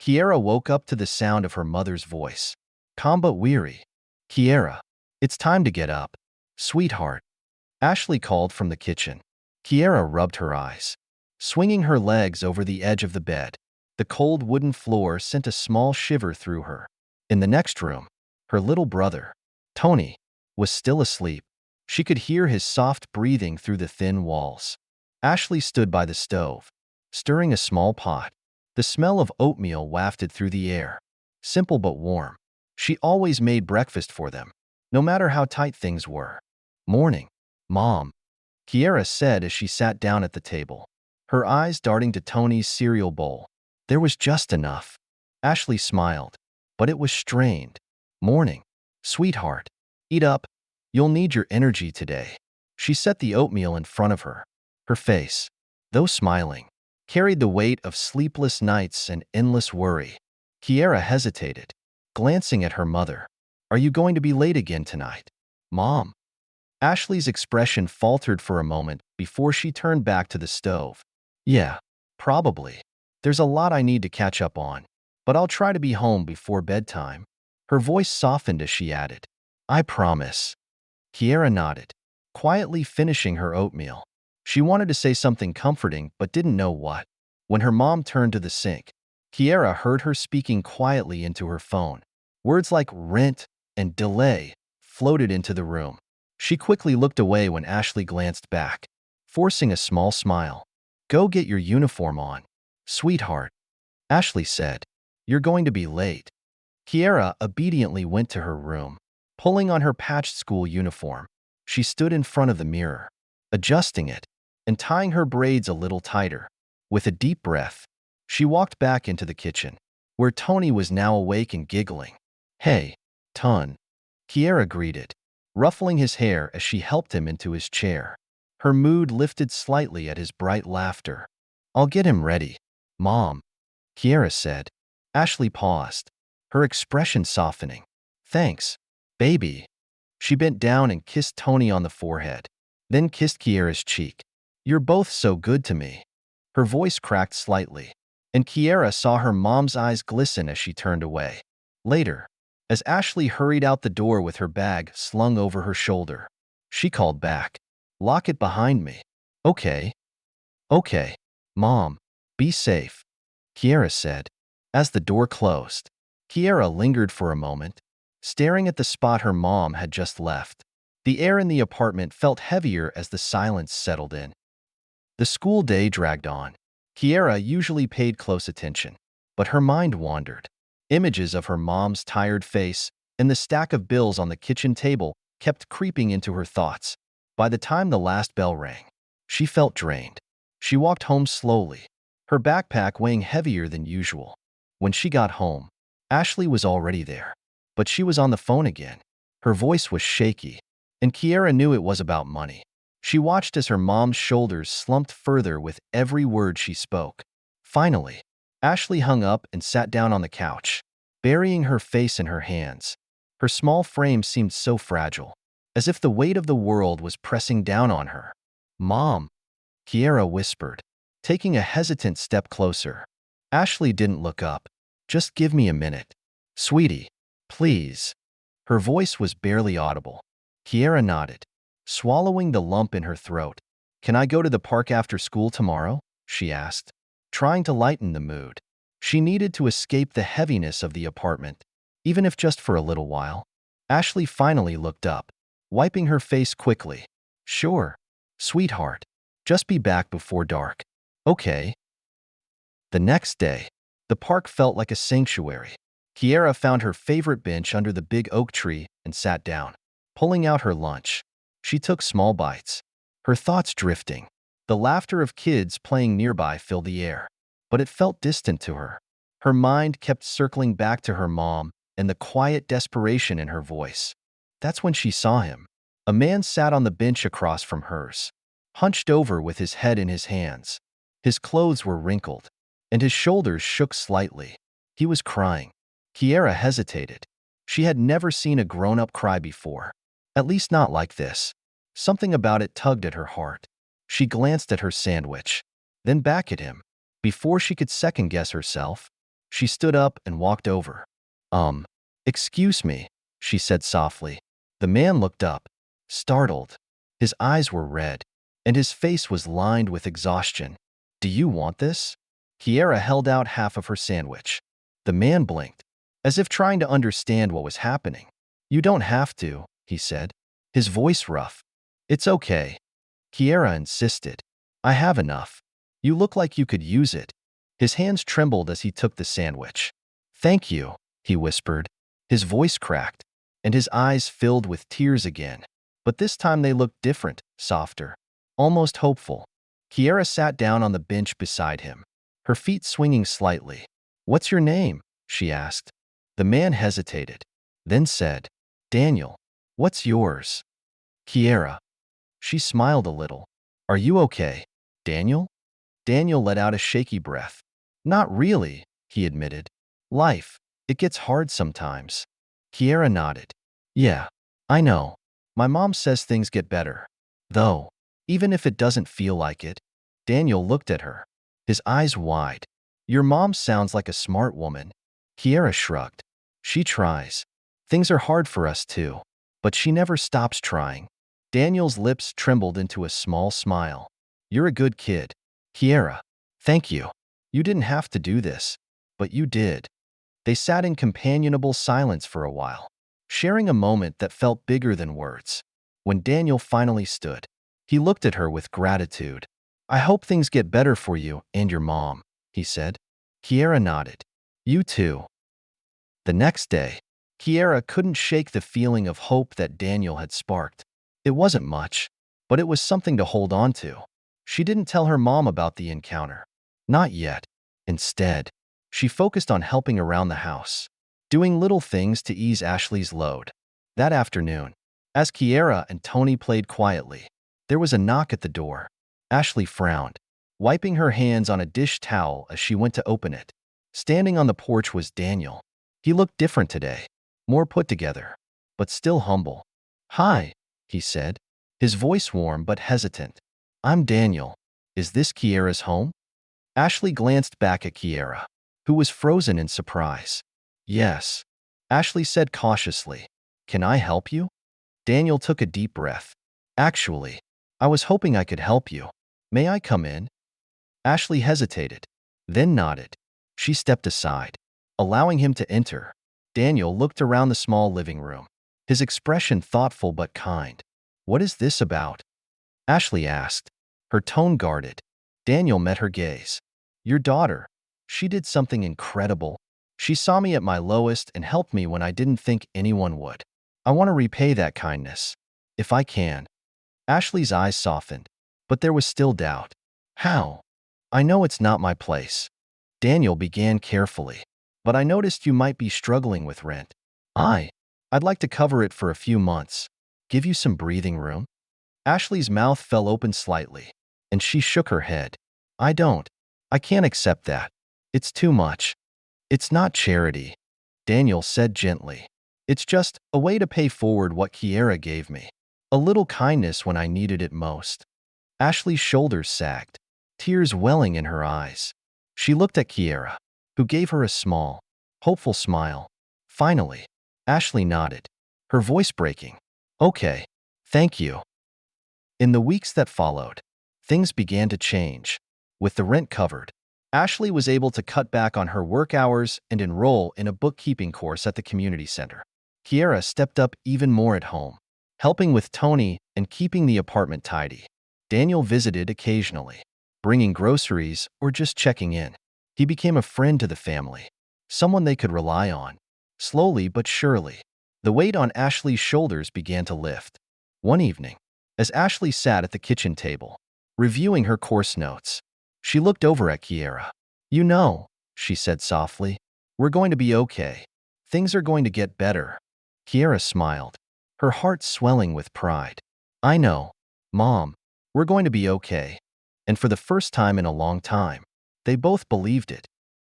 Kiera woke up to the sound of her mother's voice. Calm but weary. Kiera, it's time to get up. Sweetheart. Ashley called from the kitchen. Kiera rubbed her eyes. Swinging her legs over the edge of the bed, the cold wooden floor sent a small shiver through her. In the next room, her little brother, Tony, was still asleep. She could hear his soft breathing through the thin walls. Ashley stood by the stove, stirring a small pot. The smell of oatmeal wafted through the air. Simple but warm. She always made breakfast for them, no matter how tight things were. Morning, Mom, Kiera said as she sat down at the table, her eyes darting to Tony's cereal bowl. There was just enough. Ashley smiled, but it was strained. Morning, sweetheart. Eat up. You'll need your energy today. She set the oatmeal in front of her. Her face, though smiling, carried the weight of sleepless nights and endless worry. Kiera hesitated, glancing at her mother. Are you going to be late again tonight, Mom? Ashley's expression faltered for a moment before she turned back to the stove. Yeah, probably. There's a lot I need to catch up on, but I'll try to be home before bedtime. Her voice softened as she added, I promise. Kiera nodded, quietly finishing her oatmeal. She wanted to say something comforting but didn't know what. When her mom turned to the sink, Kiera heard her speaking quietly into her phone. Words like rent and delay floated into the room. She quickly looked away when Ashley glanced back, forcing a small smile. Go get your uniform on, sweetheart, Ashley said. You're going to be late. Kiera obediently went to her room. Pulling on her patched school uniform, she stood in front of the mirror, adjusting it and tying her braids a little tighter. With a deep breath, she walked back into the kitchen, where Tony was now awake and giggling. Hey, Ton, Kiera greeted, ruffling his hair as she helped him into his chair. Her mood lifted slightly at his bright laughter. I'll get him ready, Mom, Kiera said. Ashley paused, her expression softening. Thanks, baby. She bent down and kissed Tony on the forehead, then kissed Kiera's cheek. You're both so good to me. Her voice cracked slightly, and Kiera saw her mom's eyes glisten as she turned away. Later, as Ashley hurried out the door with her bag slung over her shoulder, she called back, Lock it behind me. Okay. Okay, Mom. Be safe, Kiera said. As the door closed, Kiera lingered for a moment, staring at the spot her mom had just left. The air in the apartment felt heavier as the silence settled in. The school day dragged on. Kiera usually paid close attention, but her mind wandered. Images of her mom's tired face and the stack of bills on the kitchen table kept creeping into her thoughts. By the time the last bell rang, she felt drained. She walked home slowly, her backpack weighing heavier than usual. When she got home, Ashley was already there, but she was on the phone again. Her voice was shaky, and Kiera knew it was about money. She watched as her mom's shoulders slumped further with every word she spoke. Finally, Ashley hung up and sat down on the couch, burying her face in her hands. Her small frame seemed so fragile, as if the weight of the world was pressing down on her. Mom, Kiera whispered, taking a hesitant step closer. Ashley didn't look up. Just give me a minute. Sweetie, please. Her voice was barely audible. Kiera nodded, swallowing the lump in her throat. Can I go to the park after school tomorrow? She asked, trying to lighten the mood. She needed to escape the heaviness of the apartment, even if just for a little while. Ashley finally looked up, wiping her face quickly. Sure, sweetheart. Just be back before dark. Okay. The next day, the park felt like a sanctuary. Kiera found her favorite bench under the big oak tree and sat down. Pulling out her lunch, she took small bites, her thoughts drifting. The laughter of kids playing nearby filled the air, but it felt distant to her. Her mind kept circling back to her mom and the quiet desperation in her voice. That's when she saw him. A man sat on the bench across from hers, hunched over with his head in his hands. His clothes were wrinkled, and his shoulders shook slightly. He was crying. Kiera hesitated. She had never seen a grown-up cry before, at least not like this. Something about it tugged at her heart. She glanced at her sandwich, then back at him. Before she could second-guess herself, She stood up and walked over. Um, excuse me, she said softly. The man looked up, startled. His eyes were red, and his face was lined with exhaustion. Do you want this? Kiera held out half of her sandwich. The man blinked, as if trying to understand what was happening. You don't have to, he said, his voice rough. It's okay. Kiera insisted. I have enough. You look like you could use it. His hands trembled as he took the sandwich. Thank you, he whispered. His voice cracked, and his eyes filled with tears again. But this time they looked different, softer, almost hopeful. Kiera sat down on the bench beside him, her feet swinging slightly. What's your name? She asked. The man hesitated, then said, Daniel. What's yours? Kiera. She smiled a little. Are you okay, Daniel? Daniel let out a shaky breath. Not really, he admitted. Life, it gets hard sometimes. Kiera nodded. Yeah, I know. My mom says things get better. Though, even if it doesn't feel like it. Daniel looked at her, his eyes wide. Your mom sounds like a smart woman. Kiera shrugged. She tries. Things are hard for us too, but she never stops trying. Daniel's lips trembled into a small smile. You're a good kid. Kiera, thank you. You didn't have to do this, but you did. They sat in companionable silence for a while, sharing a moment that felt bigger than words. When Daniel finally stood, he looked at her with gratitude. I hope things get better for you and your mom, he said. Kiera nodded. You too. The next day, Kiera couldn't shake the feeling of hope that Daniel had sparked. It wasn't much, but it was something to hold on to. She didn't tell her mom about the encounter. Not yet. Instead, she focused on helping around the house, doing little things to ease Ashley's load. That afternoon, as Kiera and Tony played quietly, there was a knock at the door. Ashley frowned, wiping her hands on a dish towel as she went to open it. Standing on the porch was Daniel. He looked different today, more put together, but still humble. Hi, he said, his voice warm but hesitant. I'm Daniel. Is this Kiera's home? Ashley glanced back at Kiera, who was frozen in surprise. Yes, Ashley said cautiously. Can I help you? Daniel took a deep breath. Actually, I was hoping I could help you. May I come in? Ashley hesitated, then nodded. She stepped aside, allowing him to enter. Daniel looked around the small living room, his expression thoughtful but kind. What is this about? Ashley asked, her tone guarded. Daniel met her gaze. Your daughter. She did something incredible. She saw me at my lowest and helped me when I didn't think anyone would. I want to repay that kindness, if I can. Ashley's eyes softened, but there was still doubt. How? I know it's not my place. Daniel began carefully. But I noticed you might be struggling with rent. I'd like to cover it for a few months. Give you some breathing room? Ashley's mouth fell open slightly, and she shook her head. I can't accept that. It's too much. It's not charity, Daniel said gently. It's just a way to pay forward what Kiera gave me. A little kindness when I needed it most. Ashley's shoulders sagged, tears welling in her eyes. She looked at Kiera, who gave her a small, hopeful smile. Finally, Ashley nodded, her voice breaking. Okay, thank you. In the weeks that followed, things began to change. With the rent covered, Ashley was able to cut back on her work hours and enroll in a bookkeeping course at the community center. Kiera stepped up even more at home, helping with Tony and keeping the apartment tidy. Daniel visited occasionally, bringing groceries or just checking in. He became a friend to the family, someone they could rely on. Slowly but surely, the weight on Ashley's shoulders began to lift. One evening, as Ashley sat at the kitchen table, reviewing her course notes, she looked over at Kiera. You know, she said softly, we're going to be okay. Things are going to get better. Kiera smiled, her heart swelling with pride. I know, Mom, we're going to be okay. And for the first time in a long time, they both believed it.